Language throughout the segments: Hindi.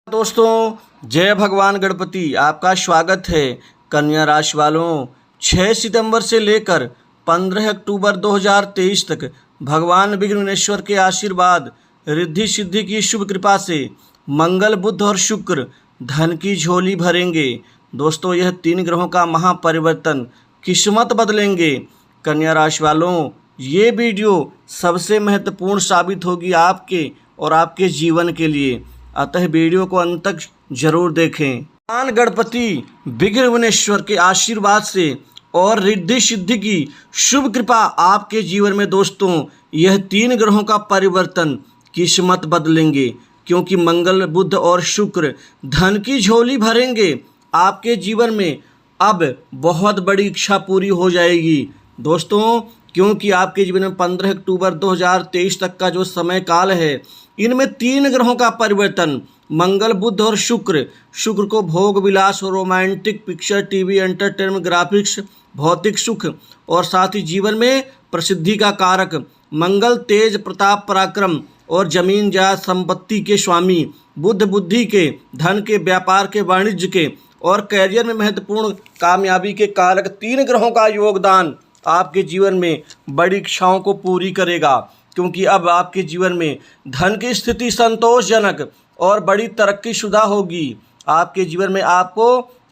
दोस्तों, जय भगवान गणपति। आपका स्वागत है। कन्या राशि वालों, 6 सितंबर से लेकर 15 अक्टूबर 2023 तक भगवान विघ्नेश्वर के आशीर्वाद, रिद्धि सिद्धि की शुभ कृपा से मंगल, बुध और शुक्र धन की झोली भरेंगे। दोस्तों, यह 3 ग्रहों का महापरिवर्तन किस्मत बदलेंगे। कन्या राशि वालों, ये वीडियो सबसे महत्वपूर्ण साबित होगी आपके और आपके जीवन के लिए, अतः वीडियो को अंत तक जरूर देखें। भगवान गणपति विघ्नेश्वर के आशीर्वाद से और रिद्धि सिद्धि की शुभ कृपा आपके जीवन में दोस्तों, यह 3 ग्रहों का परिवर्तन किस्मत बदलेंगे, क्योंकि मंगल, बुध और शुक्र धन की झोली भरेंगे आपके जीवन में। अब बहुत बड़ी इच्छा पूरी हो जाएगी दोस्तों, क्योंकि आपके जीवन में 15 अक्टूबर 2023 तक का जो समय काल है, इनमें 3 ग्रहों का परिवर्तन, मंगल, बुध और शुक्र को भोग विलास और romantic picture, TV, entertainment, graphics, भौतिक सुख और साथ ही जीवन में प्रसिद्धि का कारक। मंगल तेज, प्रताप, पराक्रम और जमीन जायदाद संपत्ति के स्वामी। बुध बुद्धि के, धन के, व्यापार के, वाणिज्य के और कैरियर में महत्वपूर्ण कामयाबी के कारक। 3 ग्रहों का योगदान आपके जीवन में बड़ी इच्छाओं को पूरी करेगा, क्योंकि अब आपके जीवन में धन की स्थिति संतोषजनक और बड़ी तरक्की शुदा होगी। आपके जीवन में आपको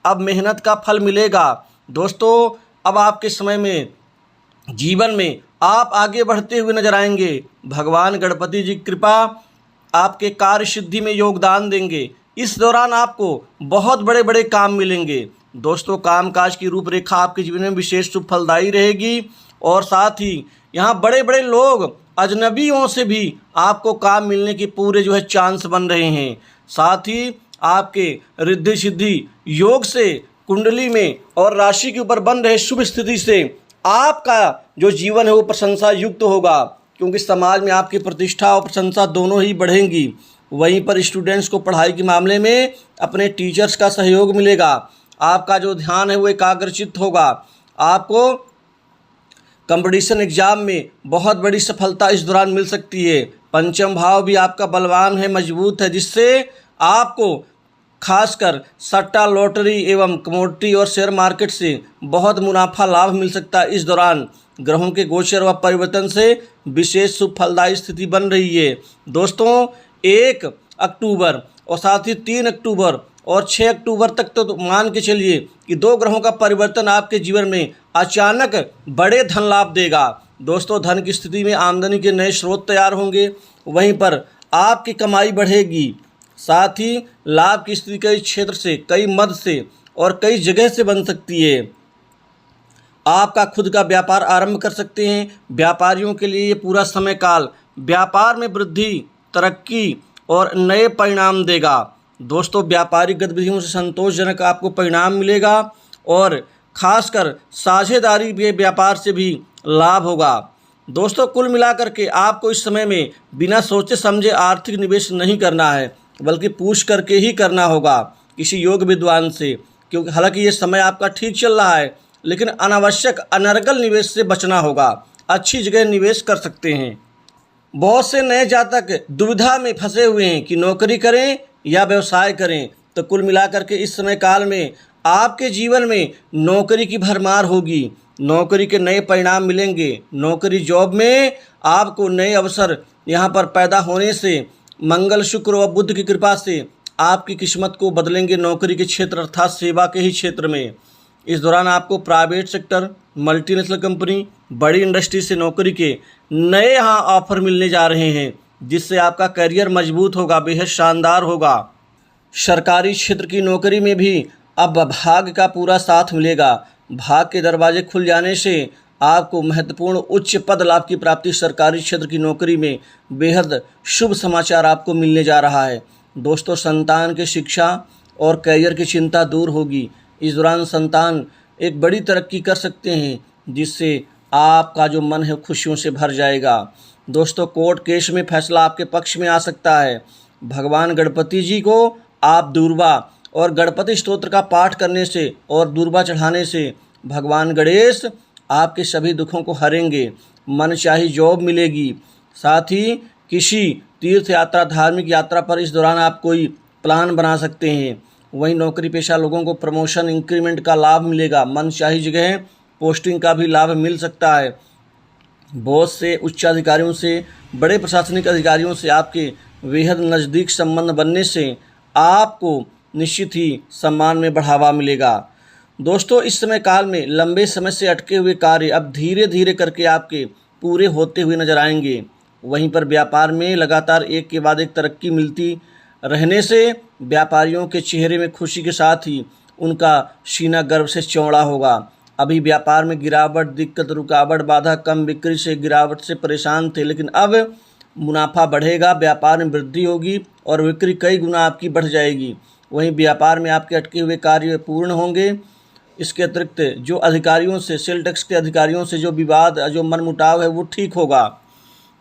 अब मेहनत का फल मिलेगा। दोस्तों, अब आपके समय में जीवन में आप आगे बढ़ते हुए नजर आएंगे। भगवान गणपति जी की कृपा आपके कार्य सिद्धि में योगदान देंगे। इस दौरान आपको बहुत बड़े बड़े काम मिलेंगे। दोस्तों, कामकाज की रूपरेखा आपके जीवन में विशेष रूप फलदायी रहेगी और साथ ही यहाँ बड़े बड़े लोग, अजनबियों से भी आपको काम मिलने के पूरे चांस बन रहे हैं। साथ ही आपके रिद्धि सिद्धि योग से कुंडली में और राशि के ऊपर बन रहे शुभ स्थिति से आपका जो जीवन है वो प्रशंसा युक्त होगा, क्योंकि समाज में आपकी प्रतिष्ठा और प्रशंसा दोनों ही बढ़ेंगी। वहीं पर स्टूडेंट्स को पढ़ाई के मामले में अपने टीचर्स का सहयोग मिलेगा। आपका जो ध्यान है वो एकाग्रचित्त होगा। आपको कंपटीशन एग्जाम में बहुत बड़ी सफलता इस दौरान मिल सकती है। पंचम भाव भी आपका बलवान है, मजबूत है, जिससे आपको खासकर सट्टा, लॉटरी एवं कमोडिटी और शेयर मार्केट से बहुत मुनाफा लाभ मिल सकता है। इस दौरान ग्रहों के गोचर व परिवर्तन से विशेष शुभ फलदायी स्थिति बन रही है। दोस्तों, 1 अक्टूबर और साथ ही 3 अक्टूबर और 6 अक्टूबर तक तो मान के चलिए कि 2 ग्रहों का परिवर्तन आपके जीवन में अचानक बड़े धन लाभ देगा। दोस्तों, धन की स्थिति में आमदनी के नए स्रोत तैयार होंगे, वहीं पर आपकी कमाई बढ़ेगी। साथ ही लाभ की स्थिति कई क्षेत्र से, कई मद से और कई जगह से बन सकती है। आपका खुद का व्यापार आरंभ कर सकते हैं। व्यापारियों के लिए ये पूरा समय काल व्यापार में वृद्धि, तरक्की और नए परिणाम देगा। दोस्तों, व्यापारिक गतिविधियों से संतोषजनक आपको परिणाम मिलेगा और खासकर साझेदारी के व्यापार से भी लाभ होगा। दोस्तों, कुल मिलाकर के आपको इस समय में बिना सोचे समझे आर्थिक निवेश नहीं करना है, बल्कि पूछ करके ही करना होगा किसी योग्य विद्वान से, क्योंकि हालांकि ये समय आपका ठीक चल रहा है, लेकिन अनावश्यक अनर्गल निवेश से बचना होगा। अच्छी जगह निवेश कर सकते हैं। बहुत से नए जातक दुविधा में फंसे हुए हैं कि नौकरी करें या व्यवसाय करें, तो कुल मिलाकर के इस समय काल में आपके जीवन में नौकरी की भरमार होगी। नौकरी के नए परिणाम मिलेंगे। नौकरी जॉब में आपको नए अवसर यहाँ पर पैदा होने से मंगल, शुक्र और बुध की कृपा से आपकी किस्मत को बदलेंगे। नौकरी के क्षेत्र अर्थात सेवा के ही क्षेत्र में इस दौरान आपको प्राइवेट सेक्टर, मल्टीनेशनल कंपनी, बड़ी इंडस्ट्री से नौकरी के नए यहाँ ऑफर मिलने जा रहे हैं, जिससे आपका करियर मजबूत होगा, बेहद शानदार होगा। सरकारी क्षेत्र की नौकरी में भी अब भाग्य का पूरा साथ मिलेगा। भाग्य के दरवाजे खुल जाने से आपको महत्वपूर्ण उच्च पद लाभ की प्राप्ति। सरकारी क्षेत्र की नौकरी में बेहद शुभ समाचार आपको मिलने जा रहा है। दोस्तों, संतान की शिक्षा और करियर की चिंता दूर होगी। इस दौरान संतान एक बड़ी तरक्की कर सकते हैं, जिससे आपका जो मन है खुशियों से भर जाएगा। दोस्तों, कोर्ट केस में फैसला आपके पक्ष में आ सकता है। भगवान गणपति जी को आप दूर्वा और गणपति स्तोत्र का पाठ करने से और दूर्वा चढ़ाने से भगवान गणेश आपके सभी दुखों को हरेंगे। मनचाही जॉब मिलेगी। साथ ही किसी तीर्थ यात्रा, धार्मिक यात्रा पर इस दौरान आप कोई प्लान बना सकते हैं। वहीं नौकरी पेशा लोगों को प्रमोशन, इंक्रीमेंट का लाभ मिलेगा। मनचाही जगह पोस्टिंग का भी लाभ मिल सकता है। बॉस से, उच्च अधिकारियों से, बड़े प्रशासनिक अधिकारियों से आपके बेहद नज़दीक संबंध बनने से आपको निश्चित ही सम्मान में बढ़ावा मिलेगा। दोस्तों, इस समय काल में लंबे समय से अटके हुए कार्य अब धीरे धीरे करके आपके पूरे होते हुए नजर आएंगे। वहीं पर व्यापार में लगातार एक के बाद एक तरक्की मिलती रहने से व्यापारियों के चेहरे में खुशी के साथ ही उनका सीना गर्व से चौड़ा होगा। अभी व्यापार में गिरावट, दिक्कत, रुकावट, बाधा, कम बिक्री से गिरावट से परेशान थे, लेकिन अब मुनाफा बढ़ेगा, व्यापार में वृद्धि होगी और बिक्री कई गुना आपकी बढ़ जाएगी। वहीं व्यापार में आपके अटके हुए कार्य पूर्ण होंगे। इसके अतिरिक्त जो अधिकारियों से, सेल टैक्स के अधिकारियों से जो विवाद, जो मनमुटाव है, वो ठीक होगा।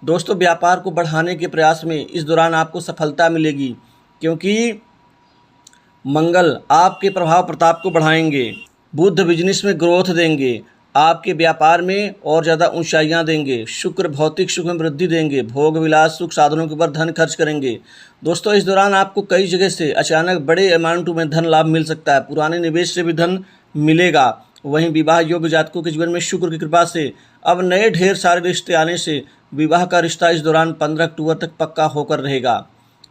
दोस्तों, व्यापार को बढ़ाने के प्रयास में इस दौरान आपको सफलता मिलेगी, क्योंकि मंगल आपके प्रभाव प्रताप को बढ़ाएंगे। बुध बिजनेस में ग्रोथ देंगे, आपके व्यापार में और ज़्यादा ऊंचाइयां देंगे। शुक्र भौतिक सुख में वृद्धि देंगे, भोग विलास सुख साधनों के ऊपर धन खर्च करेंगे। दोस्तों, इस दौरान आपको कई जगह से अचानक बड़े अमाउंट में धन लाभ मिल सकता है, पुराने निवेश से भी धन मिलेगा। वहीं विवाह योग्य जातकों के जीवन में शुक्र की कृपा से अब नए ढेर सारे रिश्ते आने से विवाह का रिश्ता इस दौरान 15 अक्टूबर तक पक्का होकर रहेगा।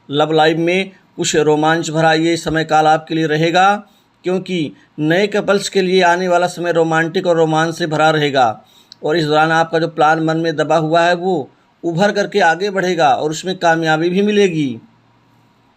लव लाइफ में कुछ रोमांच भरा ये समय काल आपके लिए रहेगा, क्योंकि नए कपल्स के लिए आने वाला समय रोमांटिक और रोमांच से भरा रहेगा। और इस दौरान आपका जो प्लान मन में दबा हुआ है वो उभर करके आगे बढ़ेगा और उसमें कामयाबी भी मिलेगी।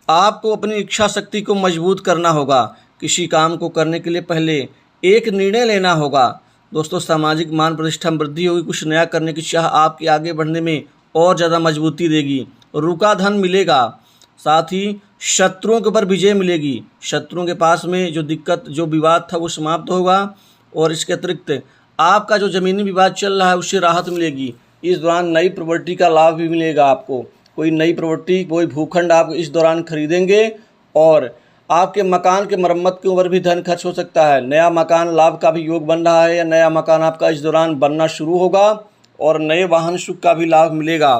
आपको अपनी इच्छा शक्ति को मजबूत करना होगा। किसी काम को करने के लिए पहले एक निर्णय लेना होगा। दोस्तों, सामाजिक मान प्रतिष्ठा में वृद्धि होगी। कुछ नया करने की चाह आपके आगे बढ़ने में और ज़्यादा मजबूती देगी। रुका धन मिलेगा, साथ ही शत्रुओं के ऊपर विजय मिलेगी। शत्रुओं के पास में जो दिक्कत, जो विवाद था वो समाप्त होगा। और इसके अतिरिक्त आपका जो ज़मीनी विवाद चल रहा है उससे राहत मिलेगी। इस दौरान नई प्रॉपर्टी का लाभ भी मिलेगा आपको। कोई नई प्रॉपर्टी, कोई भूखंड आप इस दौरान खरीदेंगे और आपके मकान के मरम्मत के ऊपर भी धन खर्च हो सकता है। नया मकान लाभ का भी योग बन रहा है, या नया मकान आपका इस दौरान बनना शुरू होगा और नए वाहन सुख का भी लाभ मिलेगा।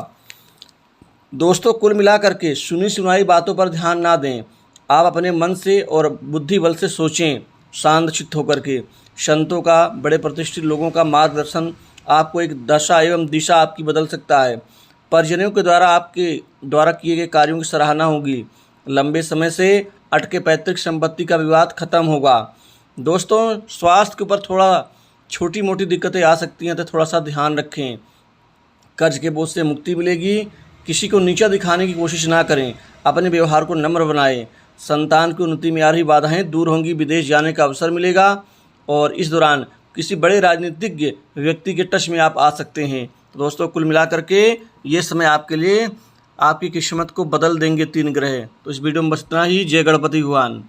दोस्तों, कुल मिलाकर के सुनी सुनाई बातों पर ध्यान ना दें। आप अपने मन से और बुद्धि बल से सोचें, शांत चित्त होकर के। संतों का, बड़े प्रतिष्ठित लोगों का मार्गदर्शन आपको एक दशा एवं दिशा आपकी बदल सकता है। परिजनों के द्वारा आपके द्वारा किए गए कार्यों की सराहना होगी। लंबे समय से अटके पैतृक संपत्ति का विवाद खत्म होगा। दोस्तों, स्वास्थ्य के ऊपर थोड़ा छोटी मोटी दिक्कतें आ सकती हैं, तो थोड़ा सा ध्यान रखें। कर्ज के बोझ से मुक्ति मिलेगी। किसी को नीचा दिखाने की कोशिश ना करें, अपने व्यवहार को नम्र बनाएं। संतान की उन्नति में आ रही बाधाएं दूर होंगी, विदेश जाने का अवसर मिलेगा और इस दौरान किसी बड़े राजनीतिज्ञ व्यक्ति के टच में आप आ सकते हैं। दोस्तों, कुल मिलाकर के ये समय आपके लिए आपकी किस्मत को बदल देंगे 3 ग्रह। तो इस वीडियो में बस इतना ही। जय गणपति भगवान।